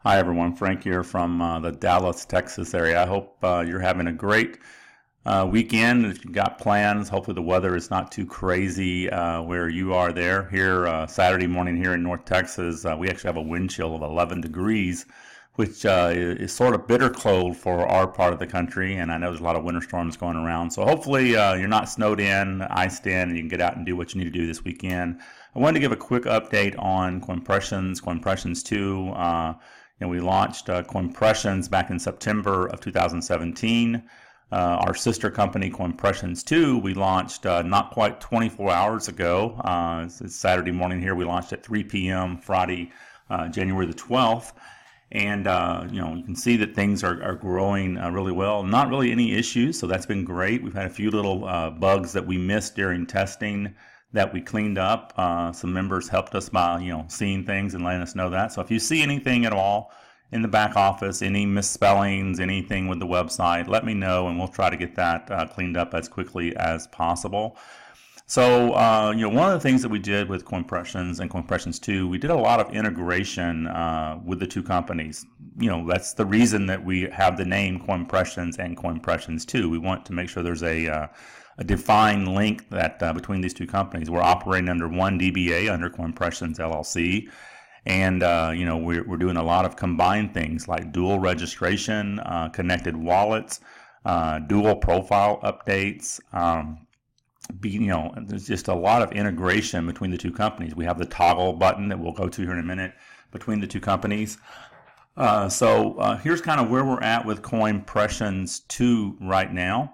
Hi everyone, Frank here from the Dallas, Texas area. I hope you're having a great weekend. If you've got plans, hopefully the weather is not too crazy where you are there. Here, Saturday morning here in North Texas, we actually have a wind chill of 11 degrees, which is sort of bitter cold for our part of the country. And I know there's a lot of winter storms going around. So hopefully you're not snowed in, iced in, and you can get out and do what you need to do this weekend. I wanted to give a quick update on Coinpressions, Coinpressions2. We launched Coinpressions back in September of 2017. Our sister company, Coinpressions2, we launched not quite 24 hours ago. It's Saturday morning here. We launched at 3 p.m. Friday, January the 12th. And, you can see that things are growing really well. Not really any issues, so that's been great. We've had a few little bugs that we missed during testing that we cleaned up. Some members helped us by, seeing things and letting us know that. So if you see anything at all in the back office, any misspellings, anything with the website, let me know and we'll try to get that cleaned up as quickly as possible. So, one of the things that we did with Coinpressions and Coinpressions2, we did a lot of integration with the two companies. That's the reason that we have the name Coinpressions and Coinpressions2. We want to make sure there's a defined link that between these two companies. We're operating under one DBA under Coinpressions LLC, and we're doing a lot of combined things like dual registration, connected wallets, dual profile updates. There's just a lot of integration between the two companies. We have the toggle button that we'll go to here in a minute between the two companies. So here's kind of where we're at with Coinpressions 2 right now.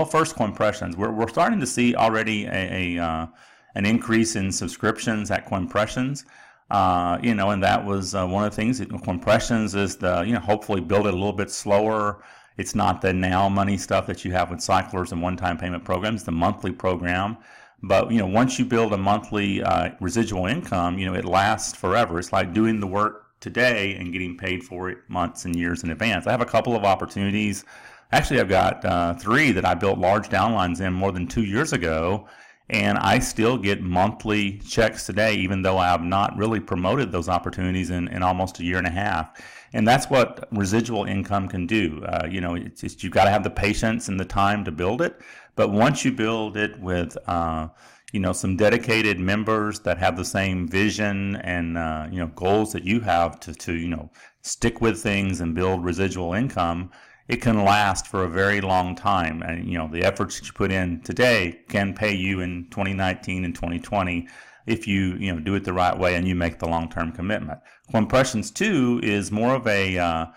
First Coinpressions, we're starting to see already an increase in subscriptions at Coinpressions. And that was one of the things. Coinpressions is hopefully build it a little bit slower. It's not the now money stuff that you have with cyclers and one-time payment programs, the monthly program. But, once you build a monthly residual income, it lasts forever. It's like doing the work today and getting paid for it months and years in advance. I have a couple of opportunities. Actually, I've got 3 that I built large downlines in more than 2 years ago, and I still get monthly checks today, even though I have not really promoted those opportunities in almost a year and a half. And that's what residual income can do. It's just, you've got to have the patience and the time to build it. But once you build it with some dedicated members that have the same vision and goals that you have to stick with things and build residual income, it can last for a very long time. And the efforts that you put in today can pay you in 2019 and 2020 if you do it the right way and you make the long-term commitment. Coinpressions 2 is more of a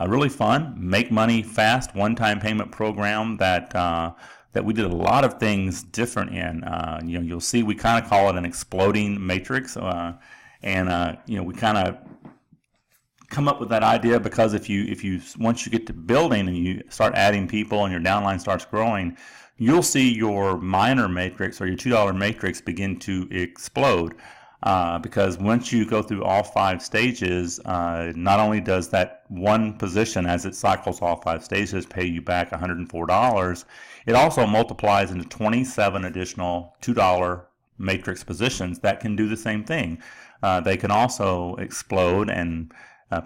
really fun, make money fast, one-time payment program that we did a lot of things different in. You'll see we kind of call it an exploding matrix, and we kind of come up with that idea because if you once you get to building and you start adding people and your downline starts growing, you'll see your minor matrix or your $2 matrix begin to explode. Because once you go through all 5 stages, not only does that one position, as it cycles all 5 stages, pay you back $104, it also multiplies into 27 additional $2 matrix positions that can do the same thing. They can also explode and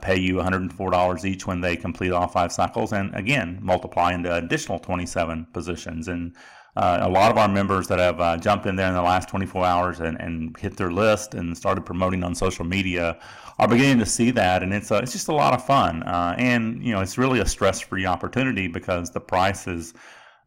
pay you $104 each when they complete all 5 cycles, and again multiply into additional 27 positions. And a lot of our members that have jumped in there in the last 24 hours and hit their list and started promoting on social media are beginning to see that, and it's just a lot of fun. And it's really a stress-free opportunity because the price is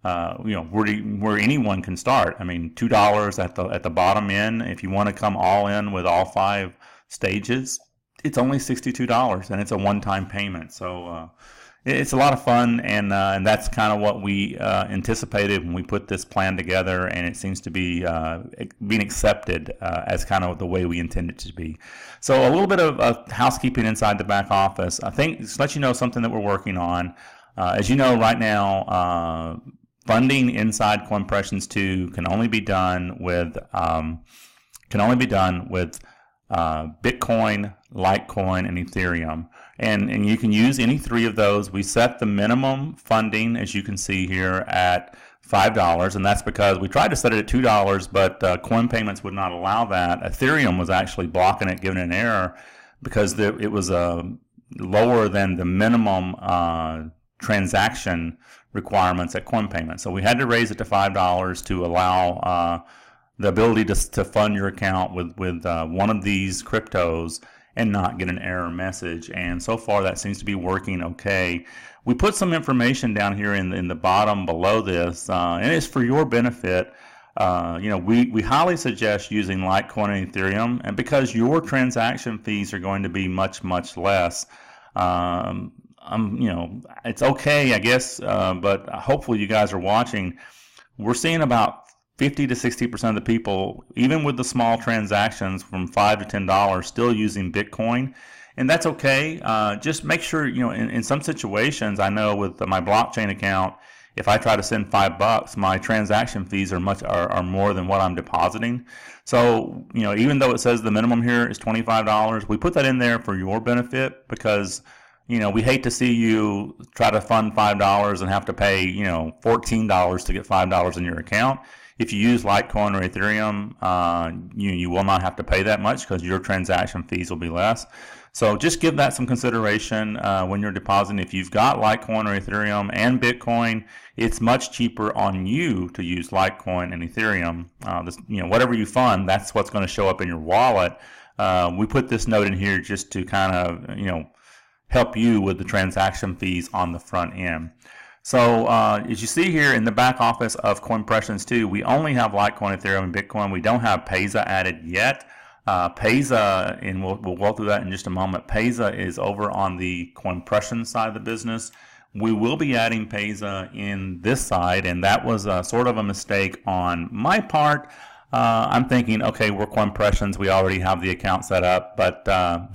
where anyone can start. I mean, $2 at the bottom end. If you want to come all in with all 5 stages, it's only $62, and it's a one-time payment. So it's a lot of fun, and that's kind of what we anticipated when we put this plan together, and it seems to be being accepted as kind of the way we intended it to be. So a little bit of housekeeping inside the back office. I think just to let you know something that we're working on. As you know, right now, funding inside Coinpressions 2 can only be done with Bitcoin, Litecoin, and Ethereum. And you can use any 3 of those. We set the minimum funding, as you can see here, at $5, and that's because we tried to set it at $2, but coin payments would not allow that. Ethereum was actually blocking it, giving it an error, because it was lower than the minimum transaction requirements at coin payment. So we had to raise it to $5 to allow the ability to fund your account with one of these cryptos and not get an error message. And so far that seems to be working okay. We put some information down here in the bottom below this, and it's for your benefit. We highly suggest using Litecoin and Ethereum, and because your transaction fees are going to be much less, it's okay, I guess, but hopefully you guys are watching. We're seeing about 50 to 60% of the people, even with the small transactions from $5 to $10, still using Bitcoin. And that's okay. Just make sure, in some situations, I know with my blockchain account, if I try to send $5, my transaction fees are more than what I'm depositing. So, even though it says the minimum here is $25, we put that in there for your benefit because, we hate to see you try to fund $5 and have to pay, $14 to get $5 in your account. If you use Litecoin or Ethereum, you will not have to pay that much because your transaction fees will be less. So just give that some consideration when you're depositing. If you've got Litecoin or Ethereum and Bitcoin, it's much cheaper on you to use Litecoin and Ethereum. Whatever you fund, that's what's going to show up in your wallet. We put this note in here just to kind of, help you with the transaction fees on the front end. So as you see here in the back office of Coinpressions2, we only have Litecoin, Ethereum, and Bitcoin. We don't have Payza added yet. Payza, and we'll go through that in just a moment. Payza is over on the Coinpressions side of the business. We will be adding Payza in this side, and that was sort of a mistake on my part. I'm thinking, okay, we're Coinpressions. We already have the account set up, but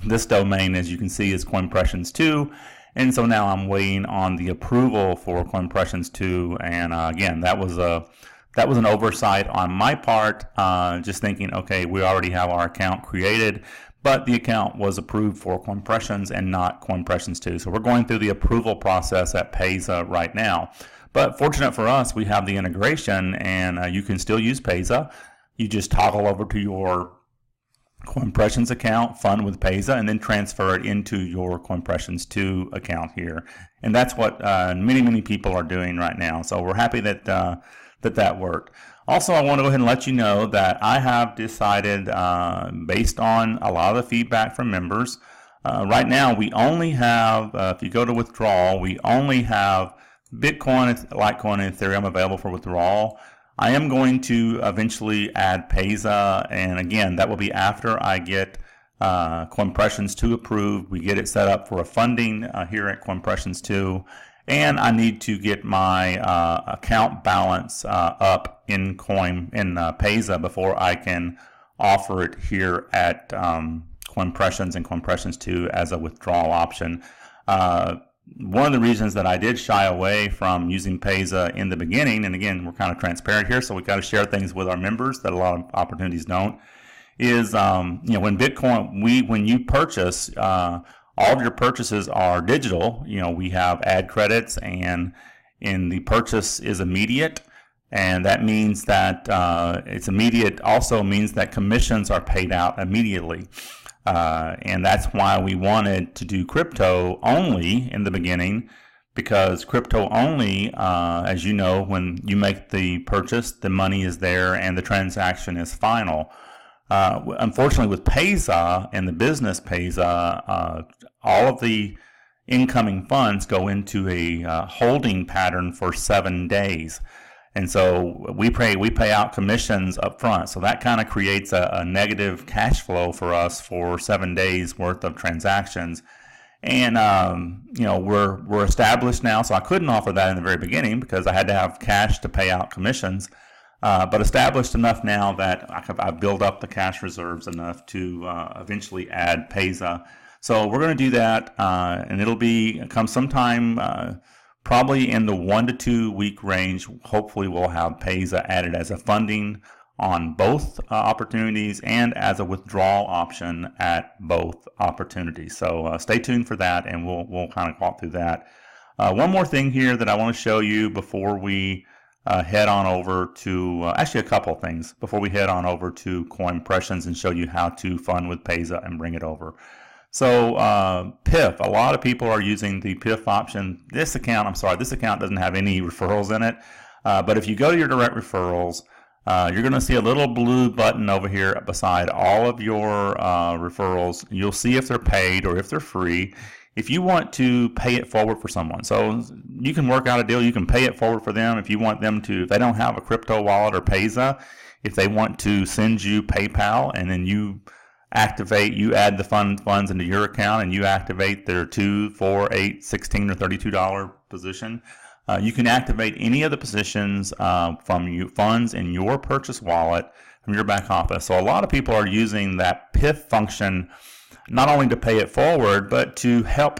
this domain, as you can see, is Coinpressions2. And so now I'm waiting on the approval for Coinpressions2, and again, that was an oversight on my part. Just thinking, okay, we already have our account created, but the account was approved for Coinpressions and not Coinpressions2. So we're going through the approval process at Payza right now. But fortunate for us, we have the integration, and you can still use Payza. You just toggle over to your Coinpressions account, fund with Payza, and then transfer it into your Coinpressions2 account here. And that's what many people are doing right now. So we're happy that that worked. Also, I want to go ahead and let you know that I have decided, based on a lot of the feedback from members, right now we only have, if you go to withdrawal, we only have Bitcoin, Litecoin, and Ethereum available for withdrawal. I am going to eventually add Payza, and again, that will be after I get Coinpressions2 approved. We get it set up for a funding here at Coinpressions2, and I need to get my account balance up in Payza before I can offer it here at Coinpressions and Coinpressions2 as a withdrawal option. One of the reasons that I did shy away from using Payza in the beginning, and again, we're kind of transparent here, so we got to share things with our members that a lot of opportunities don't, is when Bitcoin, when you purchase, all of your purchases are digital. We have ad credits, and the purchase is immediate, and that means that it's immediate. Also means that commissions are paid out immediately. And that's why we wanted to do crypto only in the beginning, because crypto only, as you know, when you make the purchase, the money is there and the transaction is final. Unfortunately, with Payza and the business Payza, all of the incoming funds go into a holding pattern for 7 days. And so we pay out commissions up front. So that kind of creates a negative cash flow for us for 7 days worth of transactions. And, we're established now. So I couldn't offer that in the very beginning because I had to have cash to pay out commissions. But established enough now that I've built up the cash reserves enough to eventually add Payza. So we're going to do that, and it'll come sometime probably in the 1 to 2 week range. Hopefully we'll have Payza added as a funding on both opportunities and as a withdrawal option at both opportunities. So stay tuned for that, and we'll kind of walk through that. One more thing here that I want to show you before we head on over to, actually a couple of things before we head on over to Coinpressions and show you how to fund with Payza and bring it over. So PIF, a lot of people are using the PIF option. This account doesn't have any referrals in it. But if you go to your direct referrals, you're going to see a little blue button over here beside all of your referrals. You'll see if they're paid or if they're free. If you want to pay it forward for someone, so you can work out a deal. You can pay it forward for them if you want them to. If they don't have a crypto wallet or Payza, if they want to send you PayPal and then you add the funds into your account and you activate their $2, $4, $8, $16, or $32 position. You can activate any of the positions from funds in your purchase wallet from your back office. So a lot of people are using that PIF function not only to pay it forward, but to help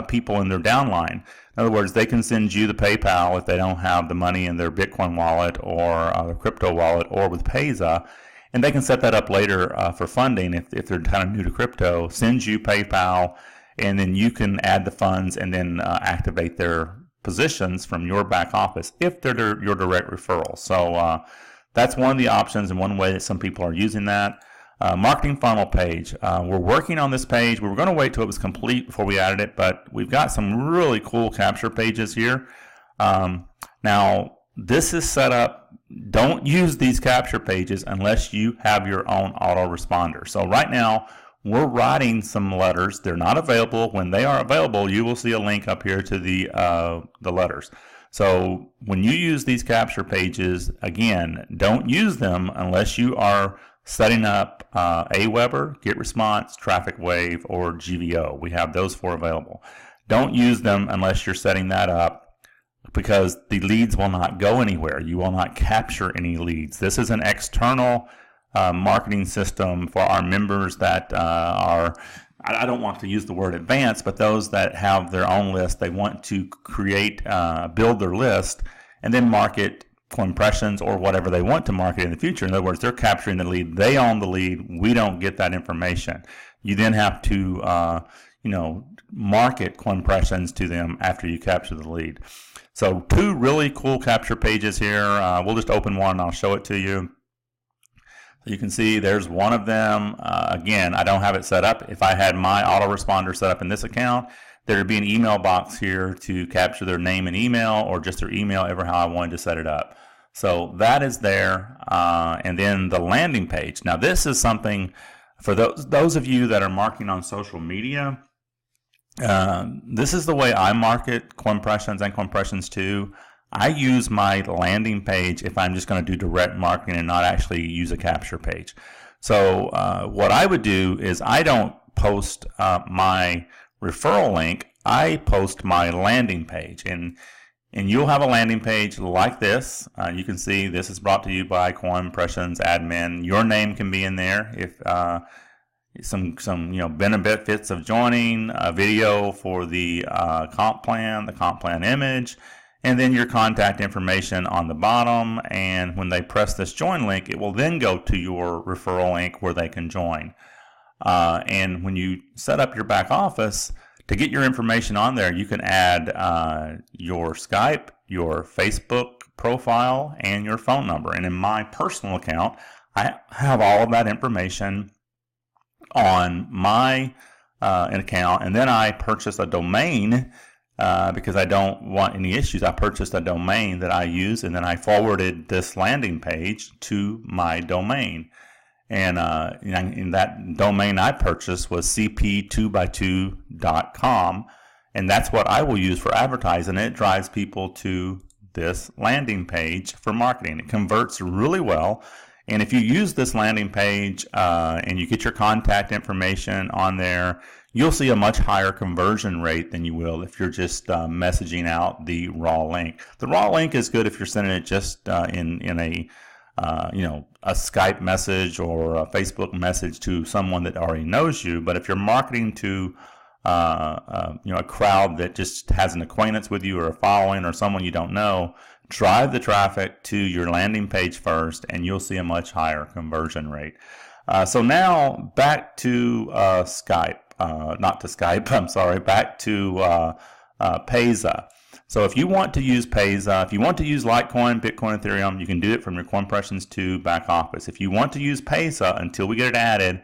people in their downline. In other words, they can send you the PayPal if they don't have the money in their Bitcoin wallet or their crypto wallet or with Payza, and they can set that up later for funding if they're kind of new to crypto. Send you PayPal, and then you can add the funds and then activate their positions from your back office if they're your direct referral. So that's one of the options and one way that some people are using that. Marketing funnel page. We're working on this page. We were going to wait till it was complete before we added it, but we've got some really cool capture pages here. Now, this is set up. Don't use these capture pages unless you have your own autoresponder. So right now, we're writing some letters. They're not available. When they are available, you will see a link up here to the letters. So when you use these capture pages, again, don't use them unless you are setting up Aweber, GetResponse, Traffic Wave, or GVO. We have those 4 available. Don't use them unless you're setting that up, because the leads will not go anywhere. You will not capture any leads. This is an external marketing system for our members that are, I don't want to use the word advanced, but those that have their own list. They want to build their list and then market Coinpressions or whatever they want to market in the future. In other words, they're capturing the lead. They own the lead. We don't get that information. You then have to, market Coinpressions to them after you capture the lead. So 2 really cool capture pages here. We'll just open one and I'll show it to you. So you can see there's one of them. Again, I don't have it set up. If I had my autoresponder set up in this account, there'd be an email box here to capture their name and email, or just their email, ever how I wanted to set it up. So that is there. And then the landing page. Now this is something for those of you that are marketing on social media. This is the way I market Coinpressions and Coinpressions2. I use my landing page if I'm just going to do direct marketing and not actually use a capture page. So what I would do is I don't post my referral link. I post my landing page, and you'll have a landing page like this. You can see this is brought to you by Coinpressions admin. Your name can be in there. If some benefits of joining, a video for the comp plan image, and then your contact information on the bottom. And when they press this join link, it will then go to your referral link where they can join. And when you set up your back office, to get your information on there, you can add your Skype, your Facebook profile, and your phone number. And in my personal account, I have all of that information on my account. And then I purchased a domain because I don't want any issues. I purchased a domain that I use, and then I forwarded this landing page to my domain. And in that domain I purchased was cp2x2.com, and that's what I will use for advertising. It drives people to this landing page for marketing. It converts really well. And if you use this landing page and you get your contact information on there, you'll see a much higher conversion rate than you will if you're just messaging out the raw link. The raw link is good if you're sending it just in a a Skype message or a Facebook message to someone that already knows you. But if you're marketing to a crowd that just has an acquaintance with you or a following or someone you don't know, drive the traffic to your landing page first, and you'll see a much higher conversion rate. So now back to Skype, not to Skype, I'm sorry, back to Payza. So if you want to use Payza, if you want to use Litecoin, Bitcoin, Ethereum, you can do it from your Coinpressions2 back office. If you want to use Payza until we get it added,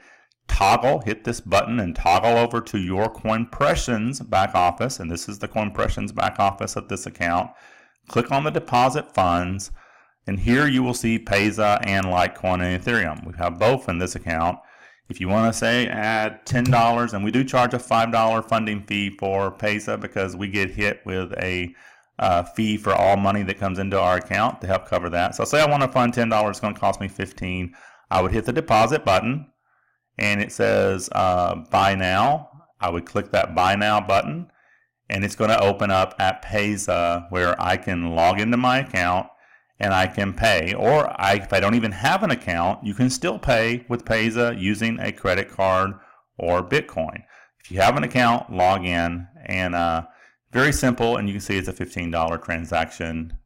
hit this button and toggle over to your Coinpressions back office, and this is the Coinpressions back office of this account. Click on the deposit funds, and here you will see Payza and Litecoin and Ethereum. We have both in this account. If you want to say add $10, and we do charge a $5 funding fee for Payza because we get hit with a fee for all money that comes into our account to help cover that. So say I want to fund $10, it's going to cost me $15. I would hit the deposit button, and it says buy now. I would click that buy now button, and it's going to open up at Payza where I can log into my account and I can pay. Or if I don't even have an account, you can still pay with Payza using a credit card or Bitcoin. If you have an account, log in, and very simple, and you can see it's a $15 transaction,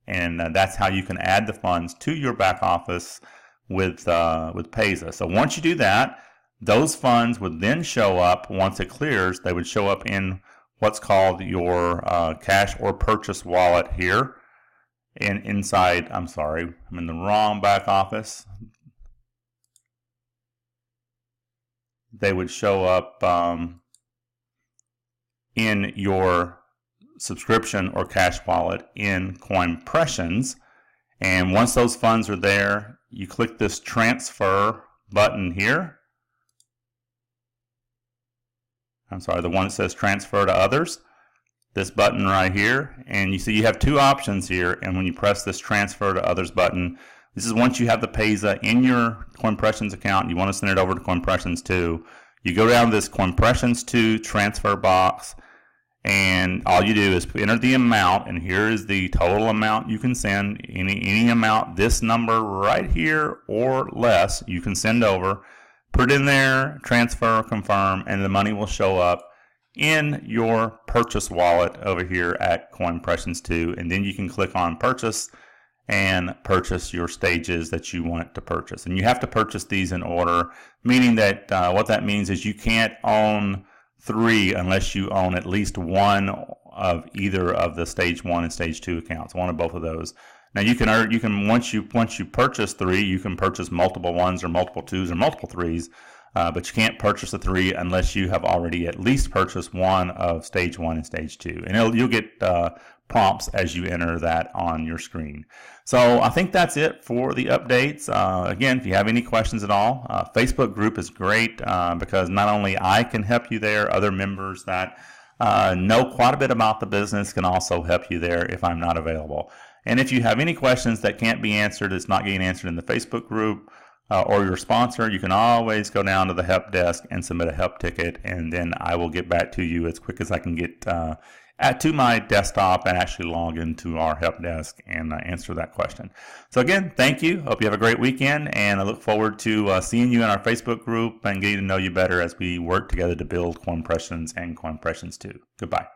and that's how you can add the funds to your back office with Payza. So once you do that, those funds would then show up. Once it clears, they would show up in what's called your cash or purchase wallet here. And inside, I'm sorry, I'm in the wrong back office. They would show up in your subscription or cash wallet in Coinpressions. And once those funds are there, you click this transfer button here. I'm sorry, the one that says transfer to others. This button right here. And you see you have two options here. And when you press this transfer to others button, this is once you have the Payza in your Coinpressions account, you want to send it over to Coinpressions2. You go down this Coinpressions2 transfer box, and all you do is enter the amount, and here is the total amount you can send. Any amount, this number right here or less, you can send over. Put it in there, transfer, confirm, and the money will show up in your purchase wallet over here at Coinpressions2, and then you can click on purchase and purchase your stages that you want to purchase. And you have to purchase these in order, meaning that what that means is you can't own 3 unless you own at least one of either of the stage 1 and stage 2 accounts, one of both of those. Now you can once you purchase 3, you can purchase multiple 1s or multiple 2s or multiple 3s, but you can't purchase the 3 unless you have already at least purchased one of stage 1 and stage 2. And you'll get prompts as you enter that on your screen. So I think that's it for the updates. Again, if you have any questions at all, Facebook group is great because not only I can help you there, other members that know quite a bit about the business can also help you there if I'm not available. And if you have any questions that can't be answered, it's not getting answered in the Facebook group or your sponsor, you can always go down to the help desk and submit a help ticket, and then I will get back to you as quick as I can get to my desktop and actually log into our help desk and answer that question. So again, thank you. Hope you have a great weekend, and I look forward to seeing you in our Facebook group and getting to know you better as we work together to build Coinpressions and Coinpressions2. Goodbye.